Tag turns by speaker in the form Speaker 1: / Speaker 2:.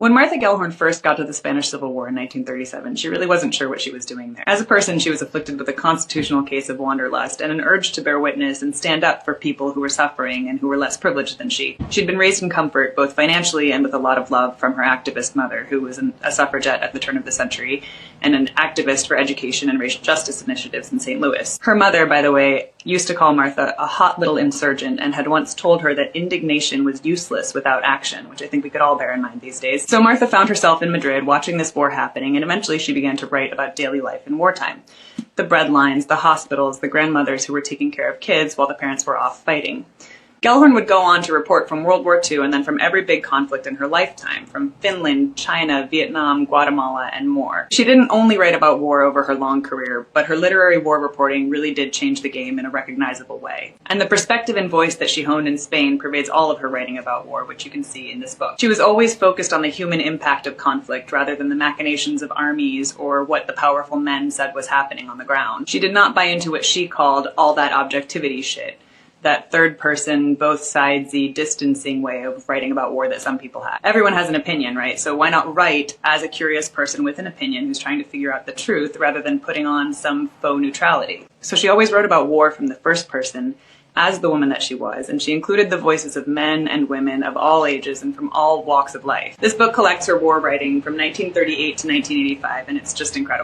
Speaker 1: When Martha Gellhorn first got to the Spanish Civil War in 1937, she really wasn't sure what she was doing there. As a person, she was afflicted with a constitutional case of wanderlust and an urge to bear witness and stand up for people who were suffering and who were less privileged than she. She'd been raised in comfort, both financially and with a lot of love from her activist mother, who was a suffragette at the turn of the century and an activist for education and racial justice initiatives in St. Louis. Her mother, by the way, used to call Martha a hot little insurgent and had once told her that indignation was useless without action, which I think we could all bear in mind these days. So Martha found herself in Madrid watching this war happening, and eventually she began to write about daily life in wartime. The bread lines, the hospitals, the grandmothers who were taking care of kids while the parents were off fighting. Gellhorn would go on to report from World War II and then from every big conflict in her lifetime, from Finland, China, Vietnam, Guatemala, and more. She didn't only write about war over her long career, but her literary war reporting really did change the game in a recognizable way. And the perspective and voice that she honed in Spain pervades all of her writing about war, which you can see in this book. She was always focused on the human impact of conflict rather than the machinations of armies or what the powerful men said was happening on the ground. She did not buy into what she called all that objectivity shit. That third person, both sidesy, distancing way of writing about war that some people have. Everyone has an opinion, right? So why not write as a curious person with an opinion who's trying to figure out the truth rather than putting on some faux neutrality? So she always wrote about war from the first person as the woman that she was, and she included the voices of men and women of all ages and from all walks of life. This book collects her war writing from 1938 to 1985, and it's just incredible.